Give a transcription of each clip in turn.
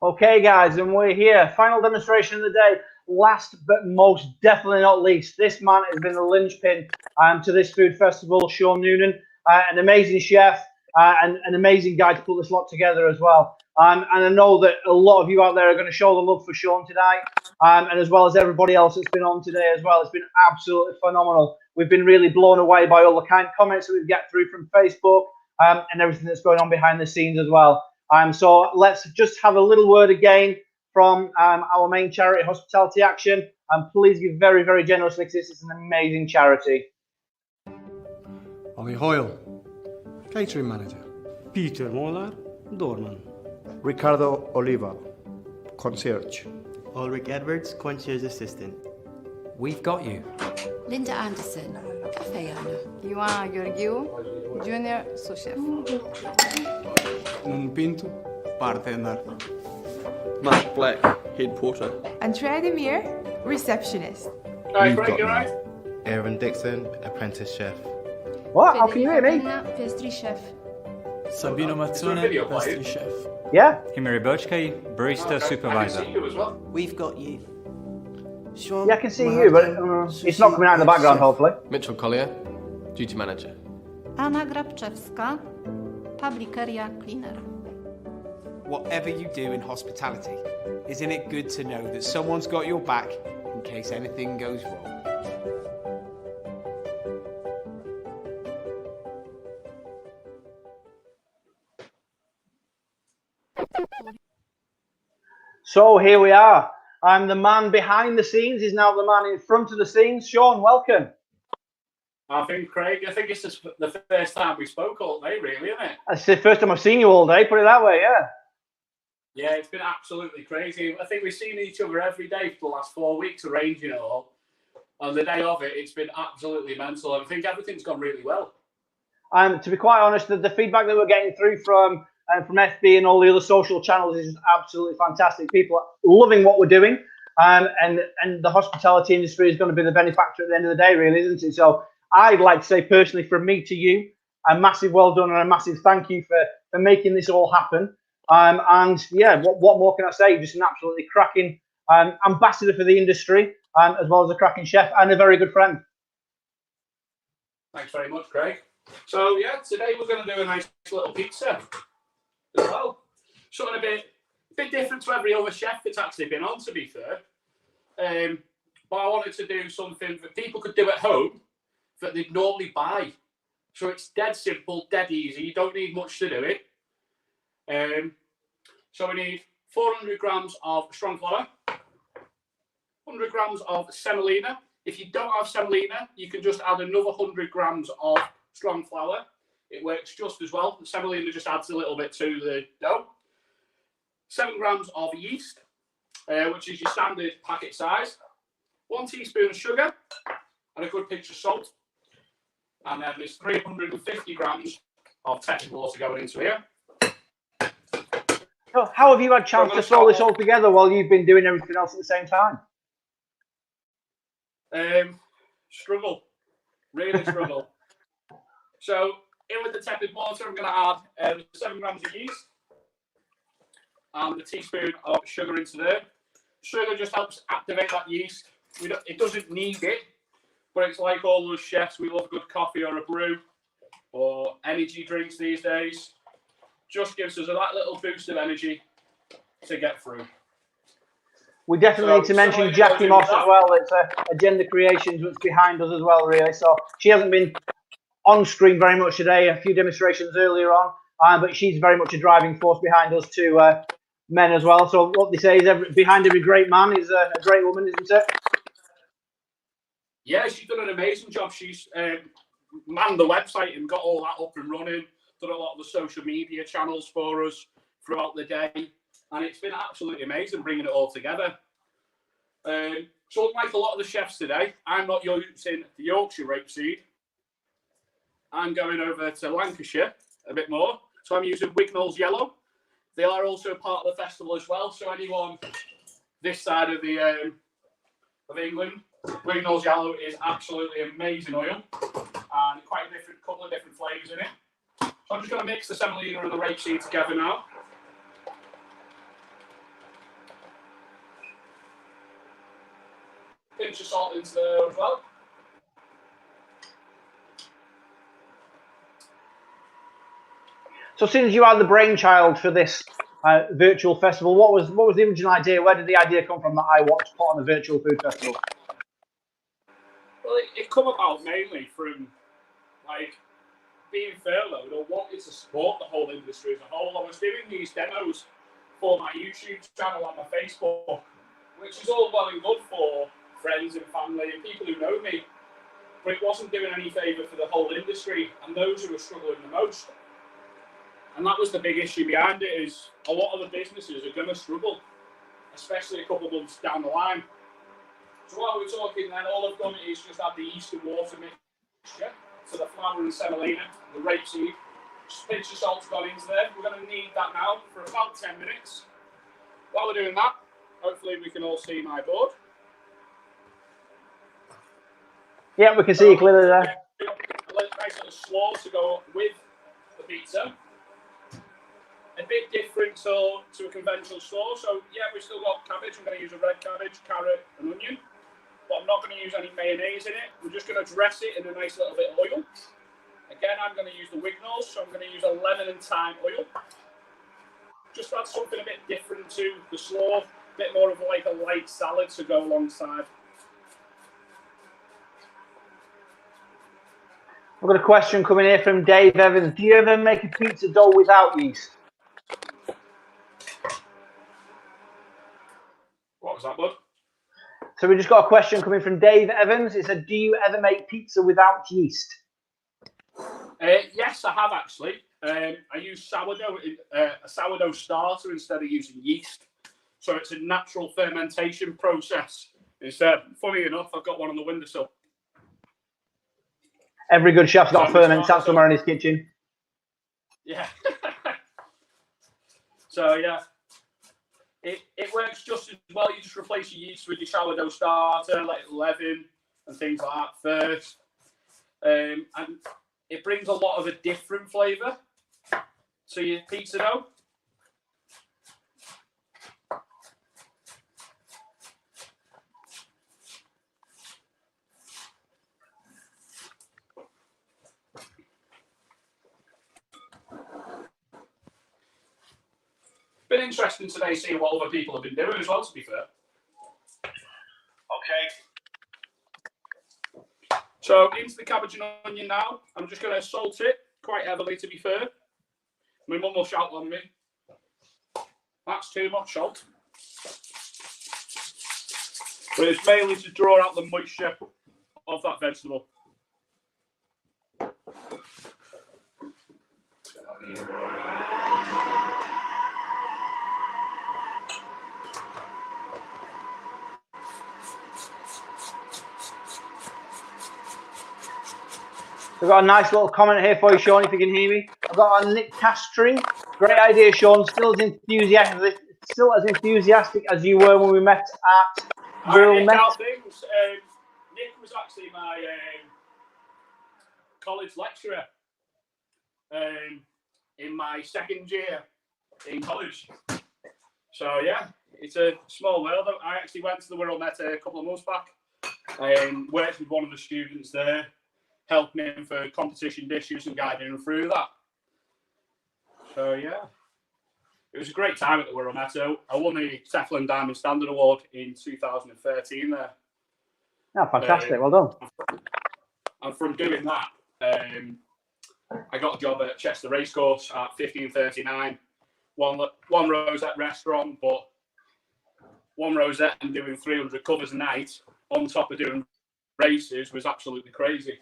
Okay, guys, and we're here. Final demonstration of the day. Last but most definitely not least, this man has been the linchpin to this food festival, Sean Noonan, an amazing chef and an amazing guy to put this lot together as well. And I know that a lot of you out there are going to show the love for Sean tonight, and as well as everybody else that's been on today as well. It's been absolutely phenomenal. We've been really blown away by all the kind comments that we get through from Facebook and everything that's going on behind the scenes as well. So let's just have a little word again from our main charity, Hospitality Action, and please give very, very generously because this is an amazing charity. Ollie Hoyle, Catering Manager. Peter Molar, Doorman. Ricardo Oliva, Concierge. Ulrich Edwards, Concierge Assistant. We've got you. Linda Anderson, cafe owner. Ioana Gheorghiu, Junior Sous Chef. Nun Pinto, Bartender. Matt Black, Head Porter. Andrea Demir, Receptionist. Hi, Greg, you right? Aaron Dixon, Apprentice Chef. What? How can you hear me? Pastry chef. Sabino Mazzone, Pastry Chef. Yeah? Kimari Bochke, Barista Supervisor. I can see you as well. We've got you. Sean, Yeah, I can see you, but it's not coming out in the background, hopefully. Mitchell Collier, Duty Manager. Anna Grabczewska, public area cleaner. Whatever you do in hospitality, isn't it good to know that someone's got your back in case anything goes wrong? So here we are. I'm the man behind the scenes. He's now the man in front of the scenes. Sean, welcome. I think it's just the first time we spoke all day, really, isn't it? It's the first time I've seen you all day, put it that way, yeah. Yeah, it's been absolutely crazy. I think we've seen each other every day for the last 4 weeks, arranging it all. On the day of it, it's been absolutely mental. I think everything's gone really well. To be quite honest, the feedback that we're getting through from FB and all the other social channels is absolutely fantastic. People are loving what we're doing, and the hospitality industry is going to be the benefactor at the end of the day, really, isn't it? So I'd like to say personally, from me to you, a massive well done and a massive thank you for making this all happen. And yeah, what more can I say? Just an absolutely cracking ambassador for the industry, as well as a cracking chef and a very good friend. Thanks very much, Craig. So yeah, today we're going to do a nice little pizza as well. Something a bit different to every other chef that's actually been on, to be fair. But I wanted to do something that people could do at home that they'd normally buy. So it's dead simple, dead easy. You don't need much to do it. So we need 400 grams of strong flour, 100 grams of semolina. If you don't have semolina, you can just add another 100 grams of strong flour. It works just as well. The semolina just adds a little bit to the dough. 7 grams of yeast, which is your standard packet size. 1 teaspoon of sugar and a good pinch of salt. And then there's 350 grams of tepid water going into here. So how have you had a chance to throw this all together while you've been doing everything else at the same time? Struggle. Really struggle. So in with the tepid water, I'm going to add 7 grams of yeast and a teaspoon of sugar into there. Sugar just helps activate that yeast. It doesn't need it, but it's like all those chefs, we love good coffee or a brew or energy drinks these days. Just gives us that little boost of energy to get through. We definitely need to mention Jackie Moss as well. It's Agenda Creations that's behind us as well, really. So she hasn't been on screen very much today, a few demonstrations earlier on, but she's very much a driving force behind us two men as well. So what they say is behind every great man is a great woman, isn't it? Yeah, she's done an amazing job. She's manned the website and got all that up and running, done a lot of the social media channels for us throughout the day. And it's been absolutely amazing bringing it all together. So unlike a lot of the chefs today, I'm not using the Yorkshire rapeseed. I'm going over to Lancashire a bit more. So I'm using Wignall's Yellow. They are also part of the festival as well. So anyone this side of the of England, Wignall's Yellow is absolutely amazing oil. And quite a couple of different flavours in it. So I'm just going to mix the semolina and the rapeseed together now. pinch of salt into there as well. So since you are the brainchild for this virtual festival, what was the original idea? Where did the idea come from that I want to put on a virtual food festival? Well, it come about mainly from like being furloughed or wanting to support the whole industry as a whole. I was doing these demos for my YouTube channel and my Facebook, which is all well and good for friends and family and people who know me, but it wasn't doing any favour for the whole industry and those who were struggling the most. And that was the big issue behind it, is a lot of the businesses are going to struggle, especially a couple of months down the line. So while we're talking then, all I've done is just add the yeast and water mixture to the flour and semolina, the rapeseed. Just a pinch of salt's gone into there. We're going to knead that now for about 10 minutes. While we're doing that, hopefully we can all see my board. Yeah, we can see you clearly there. A nice little slaw to go with the pizza. A bit different to a conventional slaw. So yeah, we've still got cabbage. I'm going to use a red cabbage, carrot and onion. But I'm not going to use any mayonnaise in it. We're just going to dress it in a nice little bit of oil. Again, I'm going to use the Wignalls, so I'm going to use a lemon and thyme oil. Just add something a bit different to the slaw. A bit more of like a light salad to go alongside. I've got a question coming here from Dave Evans. Do you ever make a pizza dough without yeast? What was that, bud? So we just got a question coming from Dave Evans. It said, do you ever make pizza without yeast? Yes, I have actually. I use sourdough, a sourdough starter instead of using yeast. So it's a natural fermentation process. Funny enough, I've got one on the windowsill. Every good chef's got a ferment somewhere in his kitchen. Yeah. So yeah, it works just as well. You just replace your yeast with your sourdough starter, let it leaven and things like that first. And it brings a lot of a different flavour to your pizza dough. Been interesting today seeing what other people have been doing as well, to be fair. Okay. So into the cabbage and onion now. I'm just going to salt it quite heavily, to be fair. My mum will shout on me. That's too much salt. But it's mainly to draw out the moisture of that vegetable. We've got a nice little comment here for you, Sean, if you can hear me. I've got a Nick Castry. Great idea, Sean. Still as enthusiastic as you were when we met at Rural Met. Nick was actually my college lecturer in my second year in college. So yeah, it's a small world. I actually went to the Wirral Met a couple of months back and worked with one of the students there, helping him for competition dishes and guiding him through that. So yeah, it was a great time at the Wirral Met. I won the Teflon Diamond Standard Award in 2013 there. Oh, fantastic. Well done. And from doing that, I got a job at Chester Racecourse at 1539. One rosette restaurant, but one rosette and doing 300 covers a night on top of doing races was absolutely crazy.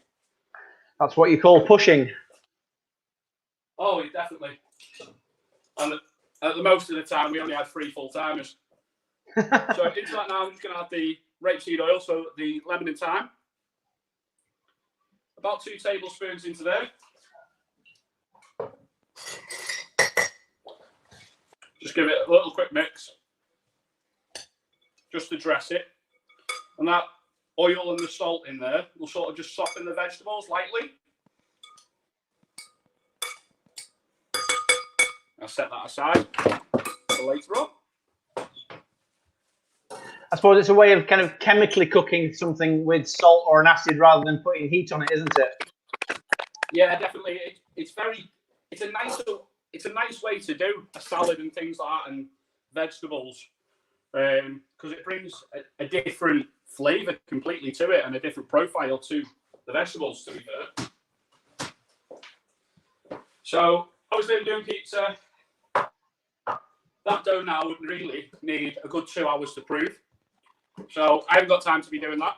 That's what you call pushing. Oh, definitely. And at the most of the time, we only had 3 full-timers. So into that now, I'm just going to add the rapeseed oil, so the lemon and thyme. About 2 tablespoons into there. Just give it a little quick mix, just to dress it. And that oil and the salt in there will sort of just soften the vegetables lightly. I'll set that aside for later on. I suppose it's a way of kind of chemically cooking something with salt or an acid rather than putting heat on it, isn't it? Yeah, definitely. It's a nice way to do a salad and things like that and vegetables, because it brings a different flavour completely to it and a different profile to the vegetables, to be fair. So obviously I'm doing pizza. That dough now would really need a good 2 hours to prove. So I haven't got time to be doing that.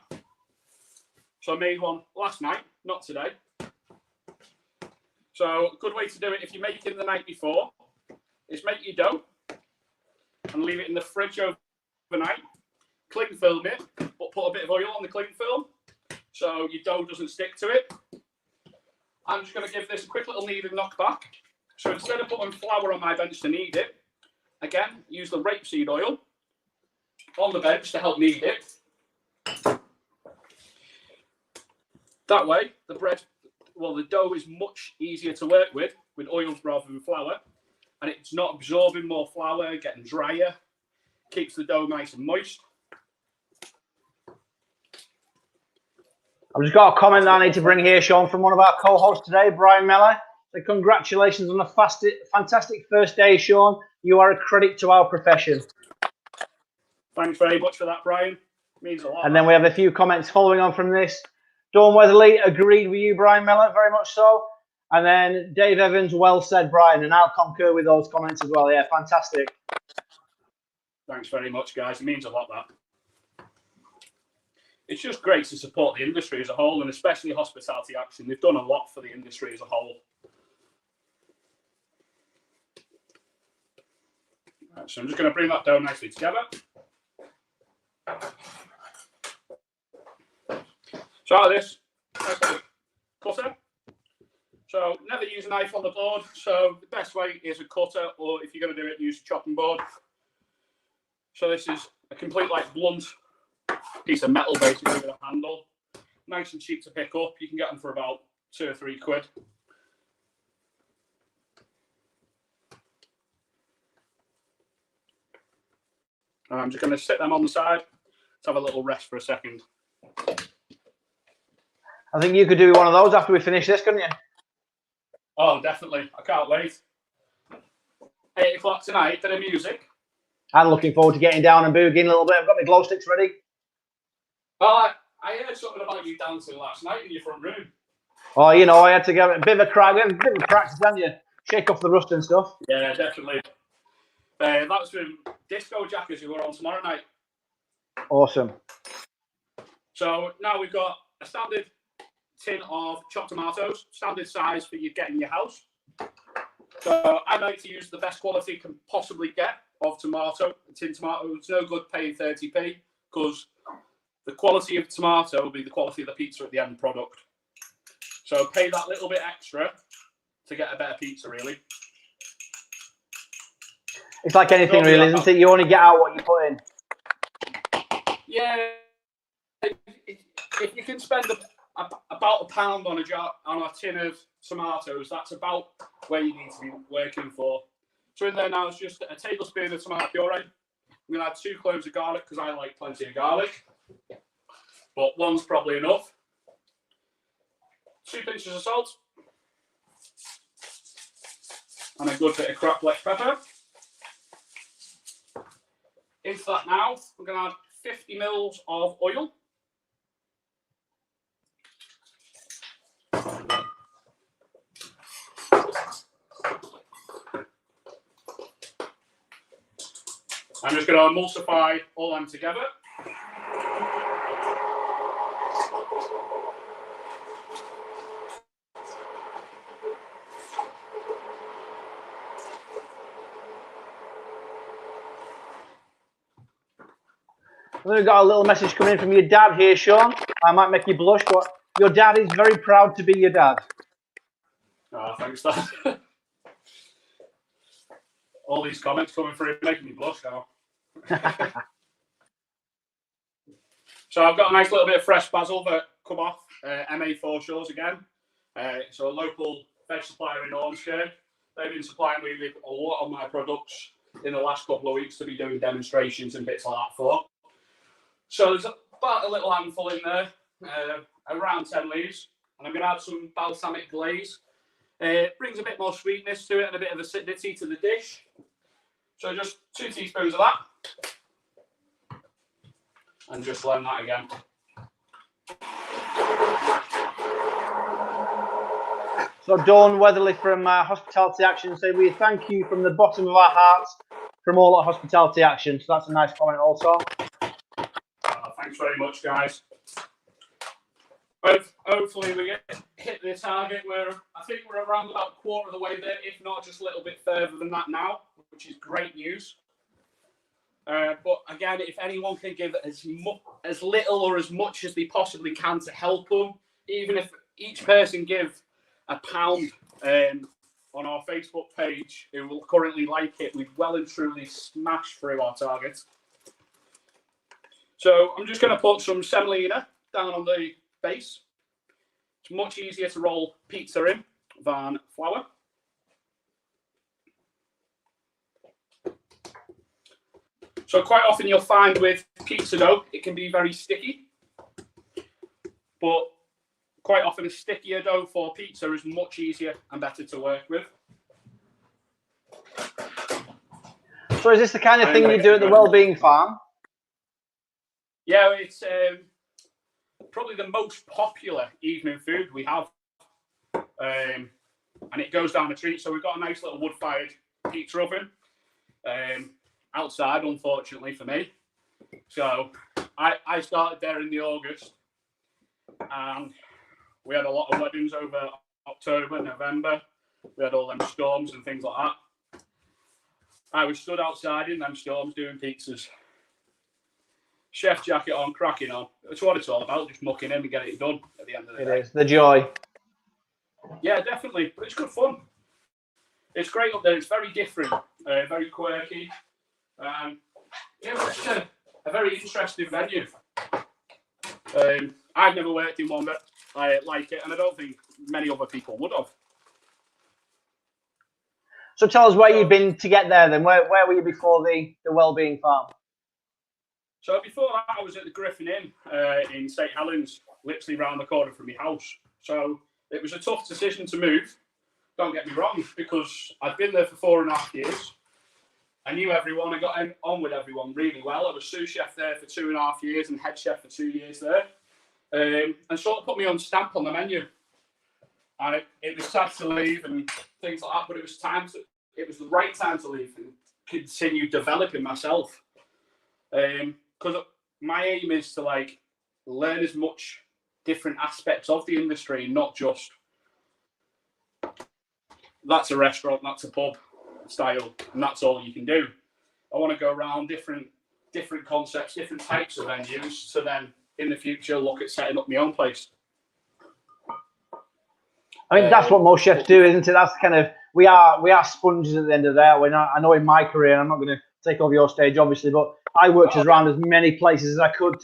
So I made one last night, not today. So a good way to do it if you're making the night before is make your dough and leave it in the fridge overnight. Cling film it, but put a bit of oil on the cling film so your dough doesn't stick to it. I'm just going to give this a quick little knead and knock back. So instead of putting flour on my bench to knead it, again, use the rapeseed oil on the bench to help knead it. That way, the dough is much easier to work with oils rather than flour, and it's not absorbing more flour, getting drier, keeps the dough nice and moist. I've just got a comment that I need to bring here, Sean, from one of our co-hosts today, Brian Mellor. So congratulations on a fantastic first day, Sean. You are a credit to our profession. Thanks very much for that, Brian. It means a lot. And then we have a few comments following on from this. Dawn Weatherly agreed with you, Brian Mellor, very much so. And then Dave Evans, well said, Brian, and I'll concur with those comments as well. Yeah, fantastic. Thanks very much, guys. It means a lot, that. It's just great to support the industry as a whole, and especially Hospitality Action. They've done a lot for the industry as a whole. Right, so I'm just going to bring that dough nicely together. So out of this, cutter. So never use a knife on the board. So the best way is a cutter, or if you're going to do it, use a chopping board. So this is a complete blunt piece of metal basically with a handle. Nice and cheap to pick up. You can get them for about £2 or £3. And I'm just going to sit them on the side to have a little rest for a second. I think you could do one of those after we finish this, couldn't you? Oh, definitely. I can't wait. 8 o'clock tonight, bit of music. I'm looking forward to getting down and boogieing a little bit. I've got my glow sticks ready. Oh, I heard something about you dancing last night in your front room. Oh, you know, I had to get a bit of a practice, didn't you? Shake off the rust and stuff. Yeah, definitely. That was from Disco Jackers who were on tomorrow night. Awesome. So now we've got a standard tin of chopped tomatoes, standard size for you get in your house. So I like to use the best quality you can possibly get of tomato, tin tomato. It's no good paying 30p because the quality of tomato will be the quality of the pizza at the end product. So pay that little bit extra to get a better pizza, really. It's like anything, really, isn't it? You only get out what you put in. Yeah. If you can spend about £1 on a tin of tomatoes, that's about where you need to be working for. So in there now is just a tablespoon of tomato puree. I'm going to add 2 cloves of garlic because I like plenty of garlic, but one's probably enough. 2 pinches of salt and a good bit of cracked black pepper. Into that now, we're going to add 50 mils of oil. I'm just going to emulsify all them together. We've got a little message coming in from your dad here, Sean. I might make you blush, but your dad is very proud to be your dad. Oh, thanks, Dad. All these comments coming through making me blush now. So I've got a nice little bit of fresh basil that come off MA4 Shores again. So a local veg supplier in Ormskirk. They've been supplying me with a lot of my products in the last couple of weeks to be doing demonstrations and bits like that for. So there's about a little handful in there, around 10 leaves. And I'm going to add some balsamic glaze. Brings a bit more sweetness to it and a bit of acidity to the dish. So just 2 teaspoons of that. And just blend that again. So Dawn Weatherly from Hospitality Action say, we thank you from the bottom of our hearts from all at Hospitality Action. So that's a nice comment also. Thanks very much, guys. Hopefully we hit the target. I think we're around about a quarter of the way there, if not just a little bit further than that now, which is great news. But again, if anyone can give as little or as much as they possibly can to help them, even if each person give £1 on our Facebook page who will currently like it, we've well and truly smashed through our target. So I'm just going to put some semolina down on the base. It's much easier to roll pizza in than flour. So quite often you'll find with pizza dough, it can be very sticky. But quite often a stickier dough for pizza is much easier and better to work with. So is this the kind of thing you do at the Wellbeing Farm? Yeah, it's probably the most popular evening food we have. And it goes down a treat. So we've got a nice little wood-fired pizza oven outside, unfortunately for me. So I started there in the August. And we had a lot of weddings over October, November. We had all them storms and things like that. I was stood outside in them storms doing pizzas. Chef jacket on, cracking on. That's what it's all about, just mucking in and getting it done at the end of the day. It is, the joy. Yeah, definitely. But it's good fun. It's great up there. It's very different, very quirky. Yeah, it's a very interesting venue. I've never worked in one, but I like it, and I don't think many other people would have. So tell us where you've been to get there then. Where were you before the Wellbeing Farm? So before that, I was at the Griffin Inn in St Helens, literally round the corner from my house. So it was a tough decision to move, don't get me wrong, because I'd been there for 4.5 years. I knew everyone, I got on with everyone really well. I was sous chef there for 2.5 years and head chef for 2 years there. And sort of put me on stamp on the menu. And it was sad to leave and things like that, but it was the right time to leave and continue developing myself. Because my aim is to learn as much different aspects of the industry, not just that's a restaurant, that's a pub style, and that's all you can do. I want to go around different concepts, different types of venues, to then in the future look at setting up my own place. I mean, that's what most chefs do, isn't it? That's kind of, we are sponges at the end of the day. I know in my career, I'm not going to take over your stage, obviously, but I worked around as many places as I could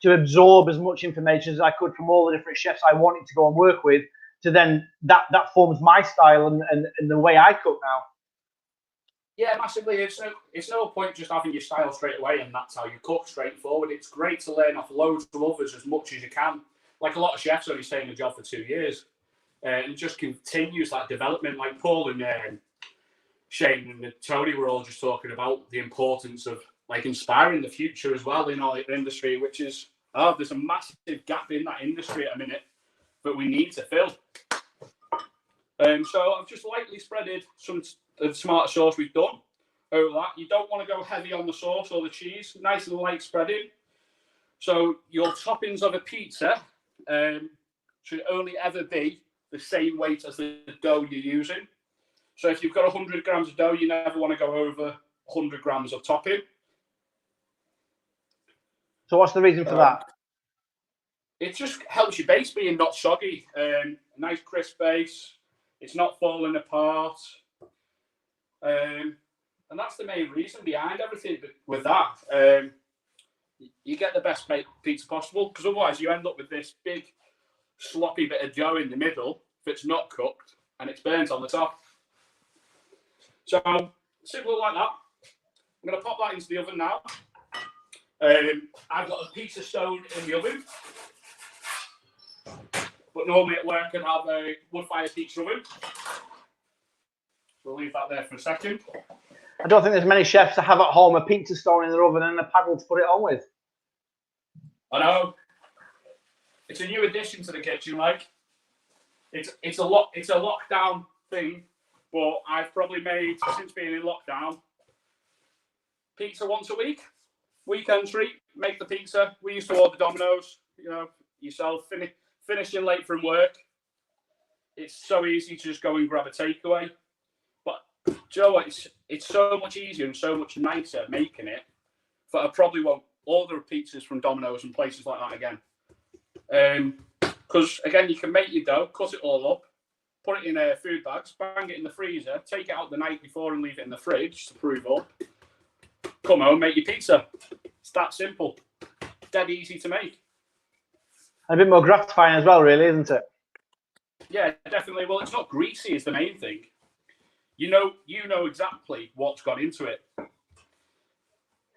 to absorb as much information as I could from all the different chefs I wanted to go and work with, to then that forms my style and the way I cook now. Yeah, massively. It's no point just having your style straight away and that's how you cook, straightforward. It's great to learn off loads of others as much as you can. Like a lot of chefs only stay in a job for 2 years. And just continues that development. Like Paul and Shane and Tony were all just talking about the importance of inspiring the future as well in our industry, which is, there's a massive gap in that industry at a minute that we need to fill. So I've just lightly spreaded some of the tomato sauce we've done over that. You don't want to go heavy on the sauce or the cheese, nice and light spreading. So your toppings of a pizza should only ever be the same weight as the dough you're using. So if you've got 100 grams of dough, you never want to go over 100 grams of topping. So what's the reason for that? It just helps your base being not soggy. Nice crisp base. It's not falling apart. And that's the main reason behind everything with that. You get the best pizza possible, because otherwise you end up with this big sloppy bit of dough in the middle if it's not cooked and it's burnt on the top. So simple like that. I'm going to pop that into the oven now. I've got a pizza stone in the oven, but normally at work I have a wood-fired pizza oven. We'll leave that there for a second. I don't think there's many chefs that have at home a pizza stone in their oven and a paddle to put it on with. I know. It's a new addition to the kitchen, like. It's a lockdown thing, but I've probably made, since being in lockdown, pizza once a week. Weekend treat, make the pizza. We used to order Domino's, you know, yourself, finishing late from work. It's so easy to just go and grab a takeaway. But do you know what? It's so much easier and so much nicer making it that I probably won't order pizzas from Domino's and places like that again. Because, again, you can make your dough, cut it all up, put it in food bags, bang it in the freezer, take it out the night before and leave it in the fridge to prove up. Come home, make your pizza. It's that simple. Dead easy to make. And a bit more gratifying as well, really, isn't it? Yeah, definitely. Well, it's not greasy is the main thing. You know exactly what's gone into it.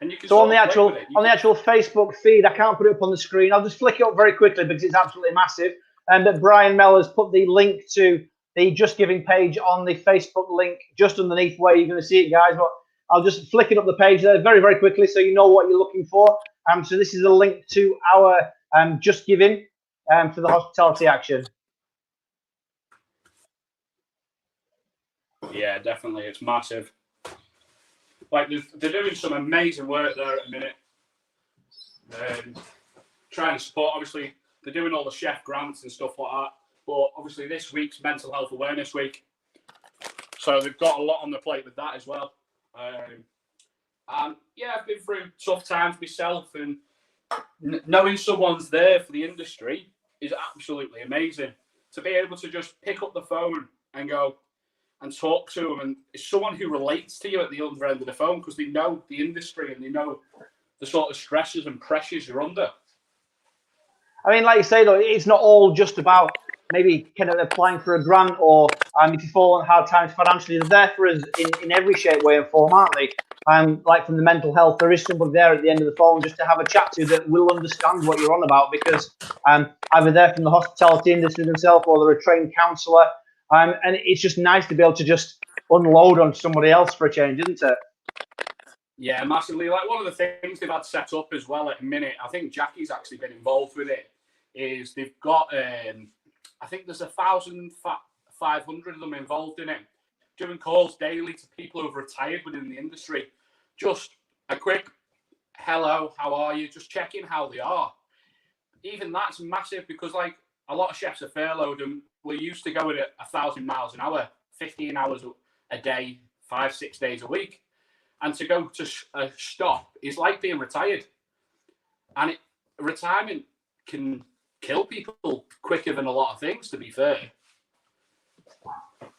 And you can so on the actual Facebook feed, I can't put it up on the screen. I'll just flick it up very quickly because it's absolutely massive. But Brian Mell has put the link to the Just Giving page on the Facebook link just underneath where you're going to see it, guys. But I'll just flick it up the page there very, very quickly so you know what you're looking for. So this is a link to our Just Giving for the hospitality action. Yeah, definitely. It's massive. Like, they're doing some amazing work there at the minute. Trying to support, obviously, they're doing all the chef grants and stuff like that. But obviously, this week's Mental Health Awareness Week. So they've got a lot on the plate with that as well. And yeah, I've been through tough times myself, and knowing someone's there for the industry is absolutely amazing. To be able to just pick up the phone and go and talk to them, and it's someone who relates to you at the other end of the phone because they know the industry and they know the sort of stresses and pressures you're under. I mean, like you say, though, it's not all just about maybe kind of applying for a grant or if you fall on hard times financially. They're there for us in every shape, way, and form, aren't they? Like from the mental health, there is somebody there at the end of the phone just to have a chat to that will understand what you're on about because either they're from the hospitality industry themselves or they're a trained counsellor. And it's just nice to be able to just unload on somebody else for a change, isn't it? Yeah, massively. Like one of the things they've had set up as well at the minute, I think Jackie's actually been involved with it, is they've got, I think there's 1,500 of them involved in it, doing calls daily to people who have retired within the industry. Just a quick, hello, how are you? Just checking how they are. Even that's massive because like a lot of chefs are furloughed and we're used to going at 1,000 miles an hour, 15 hours a day, 5-6 days a week. And to go to a stop is like being retired. And retirement can kill people quicker than a lot of things, to be fair.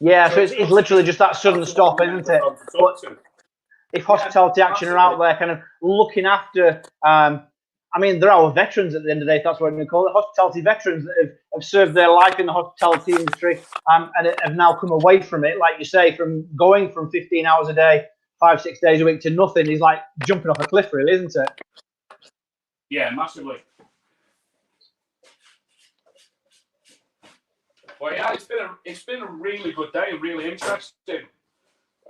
Yeah, so it's literally just that sudden stop, isn't it? But if hospitality action are out there kind of looking after, I mean, they're our veterans at the end of the day, if that's what I'm going to call it, hospitality veterans that have served their life in the hospitality industry and have now come away from it. Like you say, from going from 15 hours a day, 5-6 days a week to nothing is like jumping off a cliff, really, isn't it? Yeah, massively. Well, yeah, it's been a really good day, really interesting.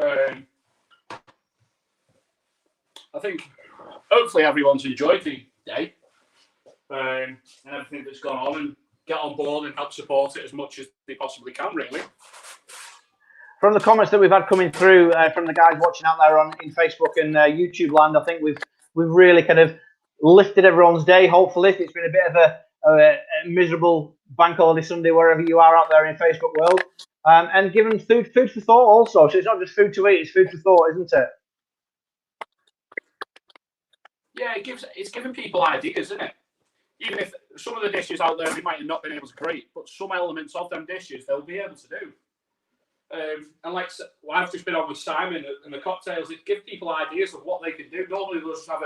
I think hopefully everyone's enjoyed the day and everything that's gone on, and get on board and help support it as much as they possibly can, really. From the comments that we've had coming through from the guys watching out there in Facebook and YouTube land, I think we've really kind of lifted everyone's day. Hopefully, if it's been a bit of a miserable bank holiday Sunday wherever you are out there in Facebook world, and given food for thought also. So it's not just food to eat; it's food for thought, isn't it? Yeah, it's giving people ideas, isn't it? Even if some of the dishes out there they might have not been able to create, but some elements of them dishes they'll be able to do. And like I've just been on with Simon and the cocktails, it gives people ideas of what they can do. Normally they'll just have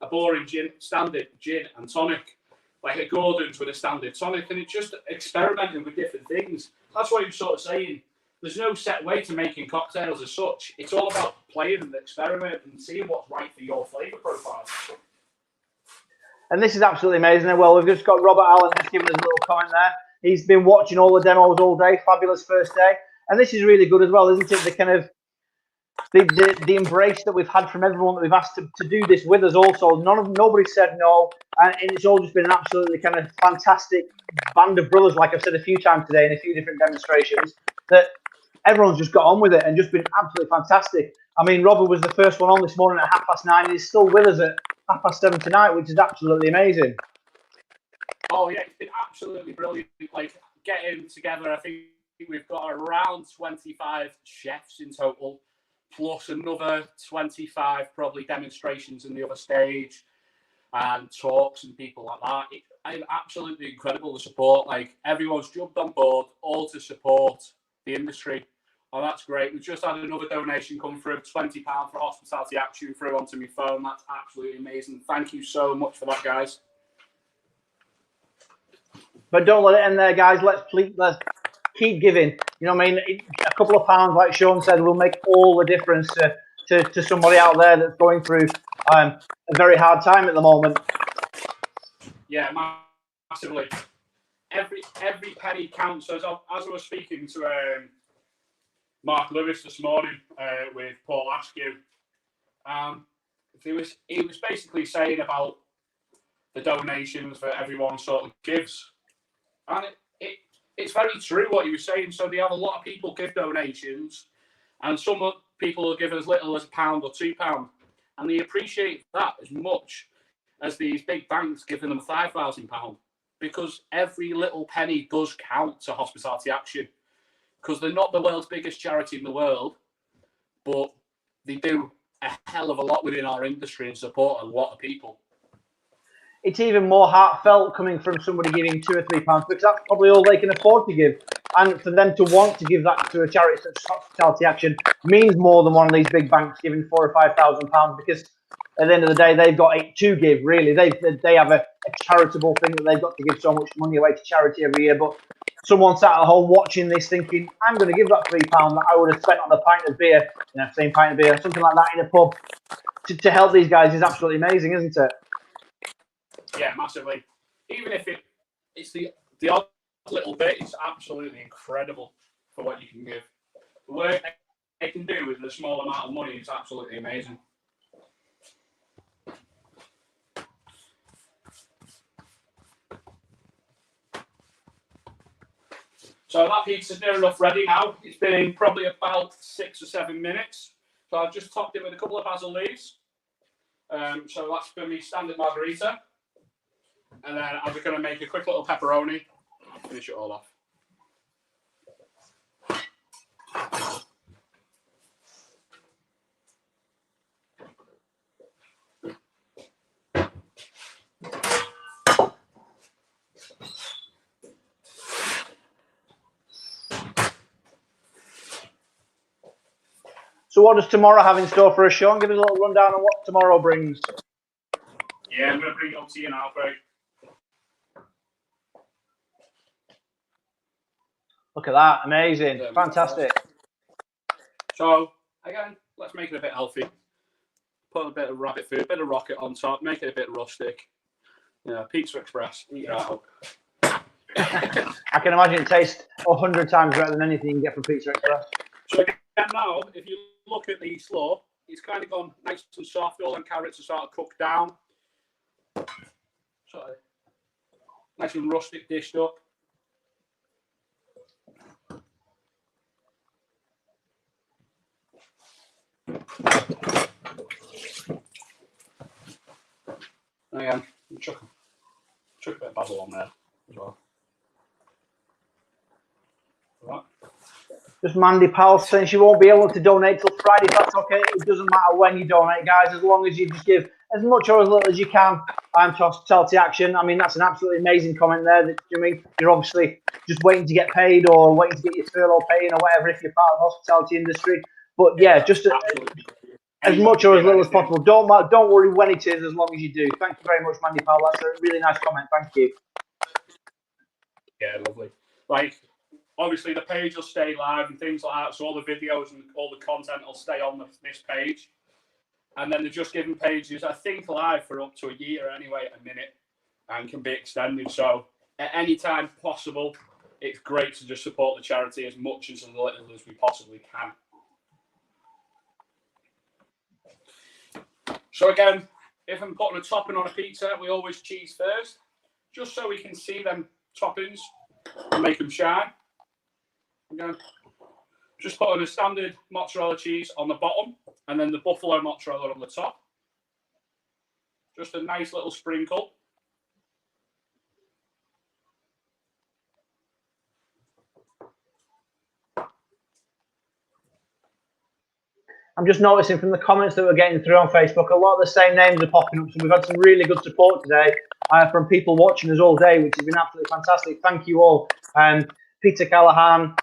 a boring standard gin and tonic, like a Gordon's with a standard tonic, and it's just experimenting with different things. That's what you're sort of saying. There's no set way to making cocktails as such. It's all about playing and experimenting and seeing what's right for your flavour profile. And this is absolutely amazing. Well, we've just got Robert Allen just giving us a little comment there. He's been watching all the demos all day. Fabulous first day. And this is really good as well, isn't it? The kind of the embrace that we've had from everyone that we've asked to do this with us also. Nobody said no. And it's all just been an absolutely kind of fantastic band of brothers, like I've said a few times today in a few different demonstrations, that everyone's just got on with it and just been absolutely fantastic. I mean, Robert was the first one on this morning at 9:30, and he's still with us at 7:30 tonight, which is absolutely amazing. Oh yeah, it's been absolutely brilliant. Like getting together, I think we've got around 25 chefs in total, plus another 25 probably demonstrations in the other stage and talks and people like that. It's absolutely incredible, the support. Like everyone's jumped on board, all to support the industry. Oh, that's great. We've just had another donation come through of £20 for Hospitality Action through onto my phone. That's absolutely amazing. Thank you so much for that, guys. But don't let it end there, guys. Let's keep giving. You know what I mean? A couple of pounds, like Sean said, will make all the difference to somebody out there that's going through a very hard time at the moment. Yeah, massively. Every penny counts. As I was speaking to Mark Lewis this morning with Paul Askew, he was basically saying about the donations that everyone sort of gives, and it's very true what he was saying. So they have a lot of people give donations, and some people will give as little as £1 or £2, and they appreciate that as much as these big banks giving them £5,000, because every little penny does count to Hospitality Action, because they're not the world's biggest charity in the world, but they do a hell of a lot within our industry and support a lot of people. It's even more heartfelt coming from somebody giving £2 or £3, because that's probably all they can afford to give. And for them to want to give that to a charity such as Hospitality Action means more than one of these big banks giving £4,000 or £5,000, because at the end of the day, they've got it to give, really. They have a charitable thing that they've got to give so much money away to charity every year. But someone sat at home watching this thinking, I'm going to give that £3 that I would have spent on a pint of beer, same pint of beer, something like that in a pub, to help these guys is absolutely amazing, isn't it? Yeah, massively. Even if it's the odd little bit, it's absolutely incredible for what you can give. The work they can do with the small amount of money is absolutely amazing. So that pizza's near enough ready now. It's been in probably about 6 or 7 minutes. So I've just topped it with a couple of basil leaves. So that's for me standard margarita. And then I'm just going to make a quick little pepperoni and finish it all off. So what does tomorrow have in store for us, Sean? Give us a little rundown on what tomorrow brings. Yeah, I'm going to bring it up to you now, Craig. Look at that. Amazing. Fantastic. So, again, let's make it a bit healthy. Put a bit of rabbit food, a bit of rocket on top, make it a bit rustic. Pizza Express, eat it out. I can imagine it tastes 100 times better than anything you can get from Pizza Express. So again, now, if you look at the slaw, it's kind of gone nice and soft. All the carrots are sort of cooked down. Sort of nice and rustic dished up. Again, chuck a bit of basil on there as well. Right. Just Mandy Powell saying she won't be able to donate till Friday. If that's okay. It doesn't matter when you donate, guys, as long as you just give as much or as little as you can to Hospitality Action. I mean, that's an absolutely amazing comment there. That, I mean, you're obviously just waiting to get paid or waiting to get your furlough pay or whatever if you're part of the hospitality industry. But yeah, just as much or as little as possible. Don't worry when it is, as long as you do. Thank you very much, Mandy Powell. That's a really nice comment. Thank you. Yeah, lovely. Like, obviously, the page will stay live and things like that, so all the videos and all the content will stay on this page. And then the Just Giving page is, I think, live for up to a year anyway at a minute. and can be extended. So at any time possible, it's great to just support the charity as much as little as we possibly can. So again, if I'm putting a topping on a pizza, we always cheese first, just so we can see them toppings and make them shine. Again, just putting a standard mozzarella cheese on the bottom and then the buffalo mozzarella on the top. Just a nice little sprinkle. I'm just noticing from the comments that we're getting through on Facebook, a lot of the same names are popping up. So we've had some really good support today from people watching us all day, which has been absolutely fantastic. Thank you all. Peter Callahan,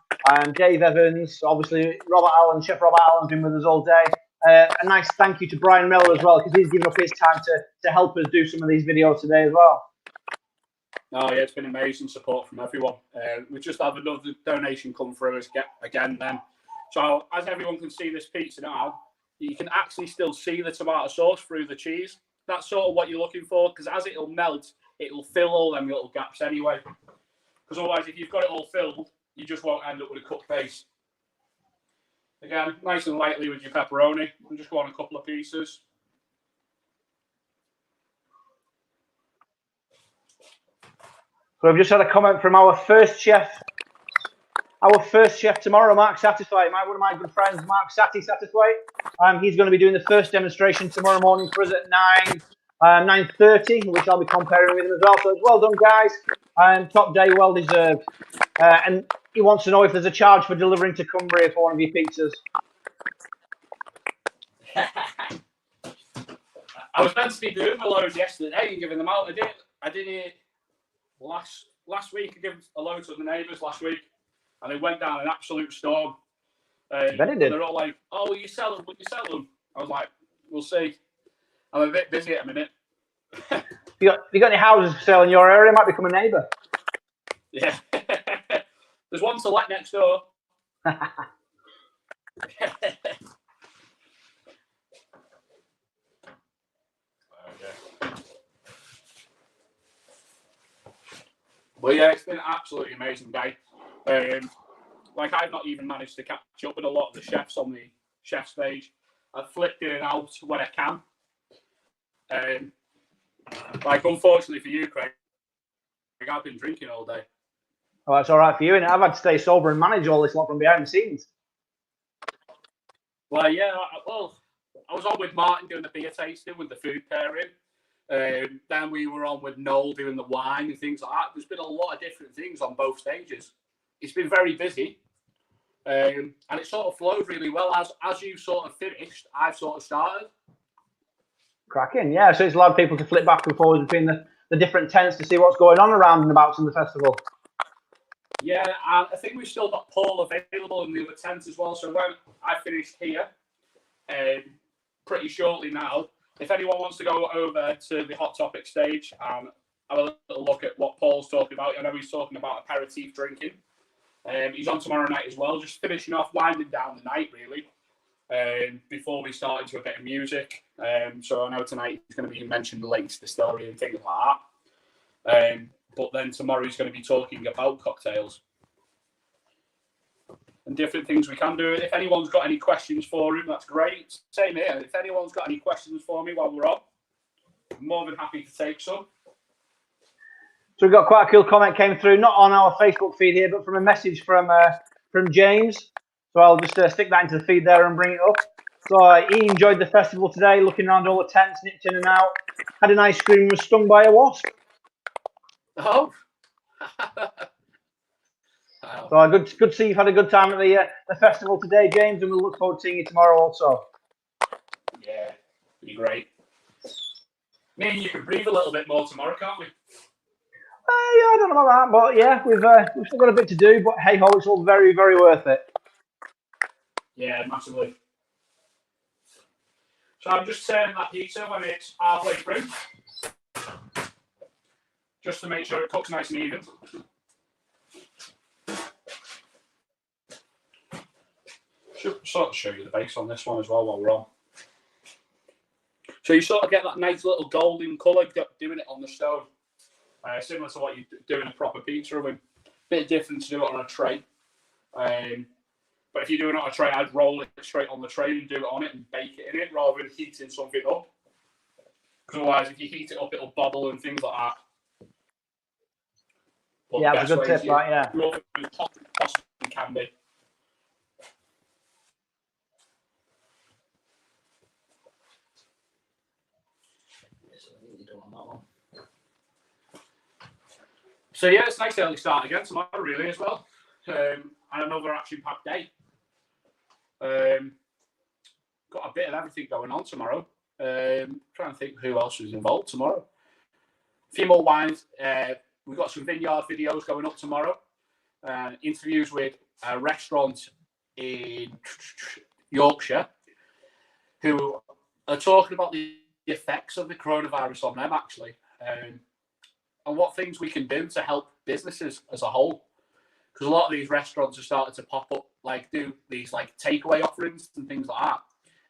Dave Evans, obviously Robert Allen, Chef Robert Allen's been with us all day. A nice thank you to Brian Miller as well, because he's given up his time to help us do some of these videos today as well. Oh yeah, it's been amazing support from everyone. We just had another donation come through again then. So as everyone can see this pizza now, you can actually still see the tomato sauce through the cheese. That's sort of what you're looking for, because as it'll melt, it'll fill all them little gaps anyway. Because otherwise, if you've got it all filled, you just won't end up with a cooked base. Again, nice and lightly with your pepperoni. And just go on a couple of pieces. So I've just had a comment from our first chef tomorrow, Mark Satterthwaite, one of my good friends, Mark Satterthwaite. He's going to be doing the first demonstration tomorrow morning for us at 9:30, which I'll be comparing with him as well. So it's well done, guys. Top day, well deserved. And he wants to know if there's a charge for delivering to Cumbria for one of your pizzas. I was meant to be doing a load yesterday and giving them out. I did it last week. I gave a load to the neighbours last week, and they went down an absolute storm. They're all like, "Oh, will you sell them? Will you sell them?" I was like, "We'll see." I'm a bit busy at a minute. You got any houses for sale in your area? Might become a neighbour. Yeah. There's one to let next door. Well, yeah, it's been an absolutely amazing day. Like, I've not even managed to catch up with a lot of the chefs on the chef stage. I've flipped in and out when I can. Like, unfortunately for you, Craig, I've been drinking all day. Oh, that's all right for you, innit? I've had to stay sober and manage all this lot from behind the scenes. Well, yeah, I was on with Martin doing the beer tasting with the food pairing. Then we were on with Noel doing the wine and things like that. There's been a lot of different things on both stages. It's been very busy. And it sort of flowed really well. As you sort of finished, I've sort of started. Cracking, yeah. So it's allowed people to flip back and forward between the different tents to see what's going on around and about in the festival. Yeah, and I think we've still got Paul available in the other tent as well. So when I finished here, pretty shortly now, if anyone wants to go over to the Hot Topic stage and have a little look at what Paul's talking about, I know he's talking about aperitif drinking. He's on tomorrow night as well, just finishing off, winding down the night, really, before we start into a bit of music. So I know tonight he's going to be mentioning the latest distillery and things like that. But then tomorrow he's going to be talking about cocktails and different things we can do. If anyone's got any questions for him, that's great. Same here. If anyone's got any questions for me while we're on, I'm more than happy to take some. So we've got quite a cool comment came through, not on our Facebook feed here, but from a message from James. So I'll just stick that into the feed there and bring it up. So he enjoyed the festival today, looking around all the tents, nipped in and out, had an ice cream and was stung by a wasp. Oh. So good to see you've had a good time at the festival today, James, and we'll look forward to seeing you tomorrow also. Yeah, be great. Maybe you can breathe a little bit more tomorrow, can't we? Yeah, I don't know about that, but yeah, we've still got a bit to do, but hey ho, it's all very, very worth it. Yeah, massively. So I'm just serving that pizza when it's halfway through, just to make sure it cooks nice and even. Should sort of show you the base on this one as well while we're on. So you sort of get that nice little golden colour doing it on the stove. similar to what you do in a proper pizza oven. Bit different to do it on a tray. But if you're doing it on a tray, I'd roll it straight on the tray and do it on it and bake it in it rather than heating something up. Because otherwise, if you heat it up, it'll bubble and things like that. But yeah, that's a good tip, right? Yeah. Your oven as hot as possible can be. So yeah, it's a nice early start again tomorrow, really, as well. And another action-packed day. Got a bit of everything going on tomorrow. Trying to think who else is involved tomorrow. A few more wines. We've got some vineyard videos going up tomorrow. Interviews with a restaurant in Yorkshire who are talking about the effects of the coronavirus on them, actually. And what things we can do to help businesses as a whole. Because a lot of these restaurants are starting to pop up, do these takeaway offerings and things like that.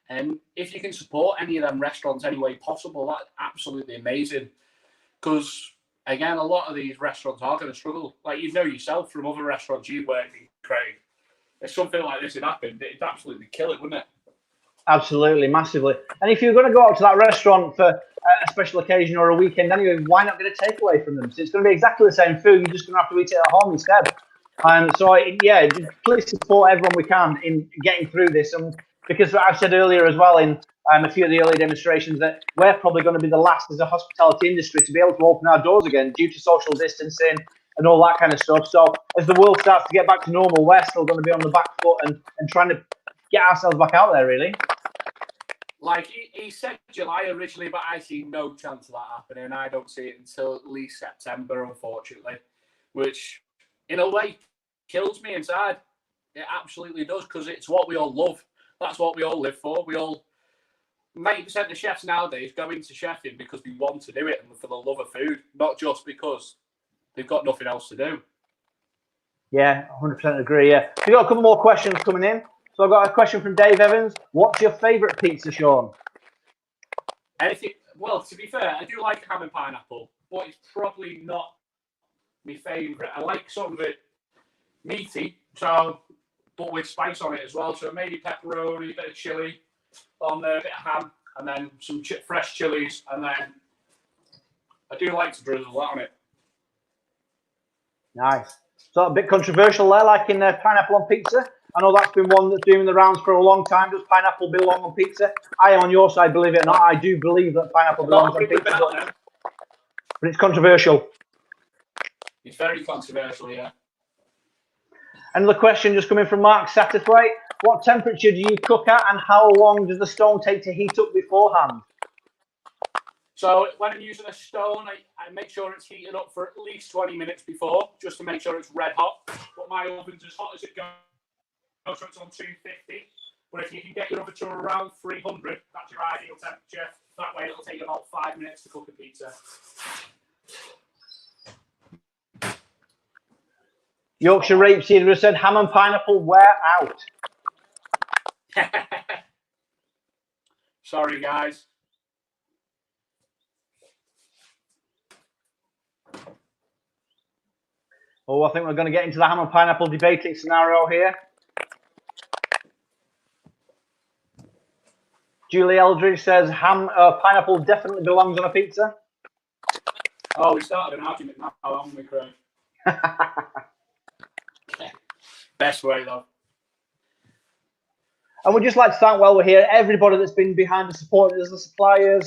And if you can support any of them restaurants any way possible, that's absolutely amazing. Because, again, a lot of these restaurants are going to struggle. You know yourself from other restaurants you've worked in, Craig. If something like this had happened, it'd absolutely kill it, wouldn't it? Absolutely, massively. And if you're going to go out to that restaurant for a special occasion or a weekend anyway, why not get a takeaway from them? So it's going to be exactly the same food. You're just going to have to eat it at home instead. And so, yeah, please support everyone we can in getting through this. And because I've said earlier as well in a few of the early demonstrations that we're probably going to be the last as a hospitality industry to be able to open our doors again due to social distancing and all that kind of stuff. So as the world starts to get back to normal, we're still going to be on the back foot and trying to get ourselves back out there, really. He said July originally, but I see no chance of that happening. And I don't see it until at least September, unfortunately, which in a way kills me inside. It absolutely does, because it's what we all love. That's what we all live for. 90% of chefs nowadays go into chefing because they want to do it and for the love of food, not just because they've got nothing else to do. Yeah, 100% agree, yeah. We've got a couple more questions coming in. So I've got a question from Dave Evans. What's your favourite pizza, Sean? Anything? Well, to be fair, I do like ham and pineapple, but it's probably not my favourite. I like some of it meaty, but with spice on it as well. So maybe pepperoni, a bit of chilli on there, a bit of ham, and then some fresh chilies, and then I do like to drizzle that on it. Nice. So a bit controversial there, like in pineapple on pizza. I know that's been one that's doing the rounds for a long time. Does pineapple belong on pizza? I am on your side, believe it or not. I do believe that pineapple belongs on pizza, but it's controversial. It's very controversial, yeah. Another question just coming from Mark Satterthwaite. What temperature do you cook at, and how long does the stone take to heat up beforehand? So when I'm using a stone, I make sure it's heated up for at least 20 minutes before, just to make sure it's red hot. But my oven's as hot as it goes, so it's on 250. But if you can get your oven to around 300, that's your ideal temperature. That way it'll take about 5 minutes to cook a pizza. Yorkshire Rapeseed has said ham and pineapple wear out. Sorry, guys. Oh, I think we're going to get into the ham and pineapple debating scenario here. Julie Eldridge says pineapple definitely belongs on a pizza. Oh, we started an argument now, haven't we, Craig? Best way, though. And we'd just like to thank, while we're here, everybody that's been behind the support as the suppliers.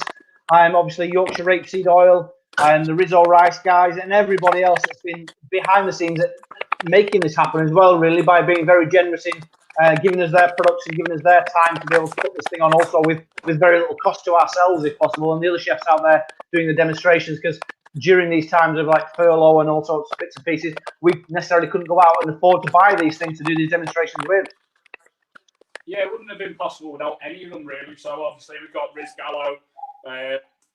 Obviously, Yorkshire Rapeseed Oil and the Rizzo Rice guys and everybody else that's been behind the scenes at making this happen as well, really, by being very generous in giving us their products and giving us their time to be able to put this thing on, also with very little cost to ourselves, if possible, and the other chefs out there doing the demonstrations, because during these times of furlough and all sorts of bits and pieces, we necessarily couldn't go out and afford to buy these things to do these demonstrations with. Yeah, it wouldn't have been possible without any of them, really. So obviously we've got Riz Gallo,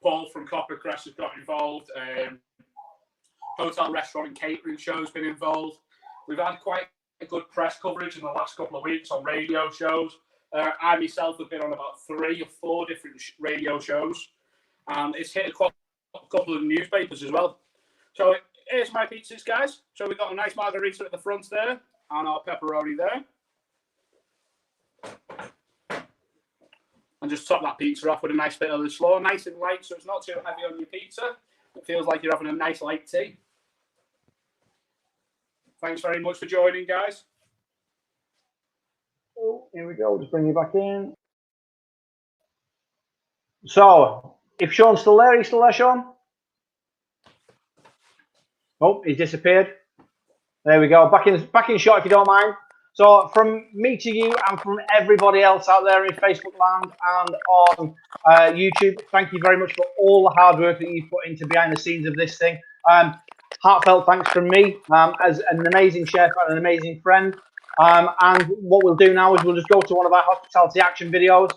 Paul from Coppercrest has got involved, hotel, restaurant and catering show's been involved. We've had quite a good press coverage in the last couple of weeks on radio shows. I myself have been on about 3 or 4 different radio shows, and it's hit a couple of newspapers as well. So here's my pizzas, guys. So we've got a nice margarita at the front there, and our pepperoni there. And just top that pizza off with a nice bit of the slaw, nice and light, so it's not too heavy on your pizza. It feels like you're having a nice light tea. Thanks very much for joining, guys. Oh, here we go. Just bring you back in. So, if Sean's still there, he's still there, Sean? Oh, he's disappeared. There we go. Back in shot, if you don't mind. So, from me to you and from everybody else out there in Facebook land and on YouTube, thank you very much for all the hard work that you've put into behind the scenes of this thing. Heartfelt thanks from me as an amazing chef and an amazing friend. And what we'll do now is we'll just go to one of our hospitality action videos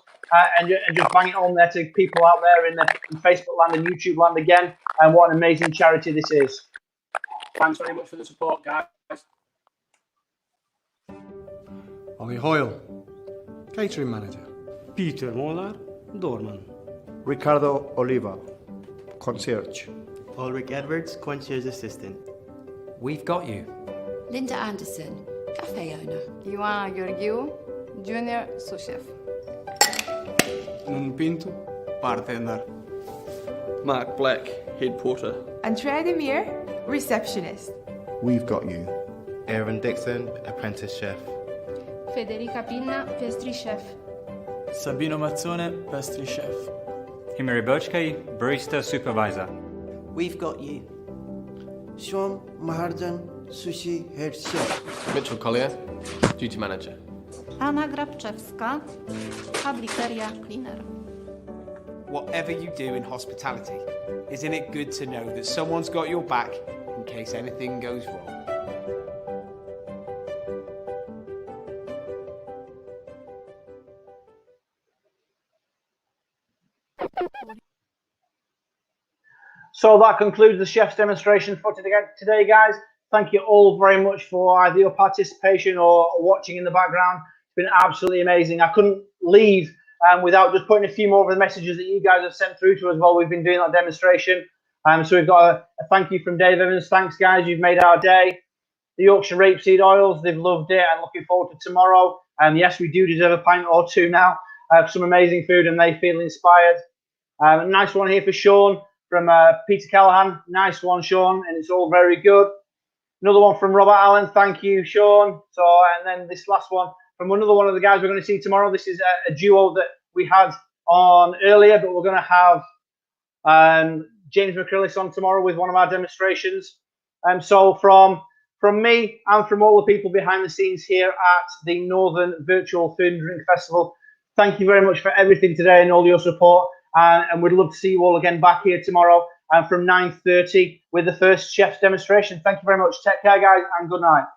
and just bang it on there to people out there in Facebook land and YouTube land again. And what an amazing charity this is. Thanks very much for the support, guys. Ollie Hoyle, catering manager. Peter Molar, doorman. Ricardo Oliva, concierge. Ulrich Edwards, concierge assistant. We've got you. Linda Anderson, cafe owner. Ioana Gheorghiu, junior sous chef. Noonan Pinto, bartender. Mark Black, head porter. Andrea Demir, receptionist. We've got you. Aaron Dixon, apprentice chef. Federica Pinna, pastry chef. Sabino Mazzone, pastry chef. Himari Bochke, barista supervisor. We've got you. Sean Maharjan, sushi head chef. Mitchell Collier, duty manager. Anna Grabczewska, publiceria cleaner. Whatever you do in hospitality, isn't it good to know that someone's got your back in case anything goes wrong? So that concludes the chef's demonstration for today, guys. Thank you all very much for either your participation or watching in the background. It's been absolutely amazing. I couldn't leave without just putting a few more of the messages that you guys have sent through to us while we've been doing that demonstration. So we've got a thank you from Dave Evans. Thanks, guys. You've made our day. The Yorkshire rapeseed oils, they've loved it and looking forward to tomorrow. And yes, we do deserve a pint or two now. Some amazing food and they feel inspired. A nice one here for Sean from Peter Callahan. Nice one, Sean, and it's all very good. Another one from Robert Allen. Thank you, Sean. So, and then this last one from another one of the guys we're going to see tomorrow. This is a duo that we had on earlier, but we're going to have James McCrillis on tomorrow with one of our demonstrations. So from me and from all the people behind the scenes here at the Northern Virtual Food and Drink Festival, thank you very much for everything today and all your support. And we'd love to see you all again back here tomorrow from 9:30 with the first chef's demonstration. Thank you very much. Take care, guys, and good night.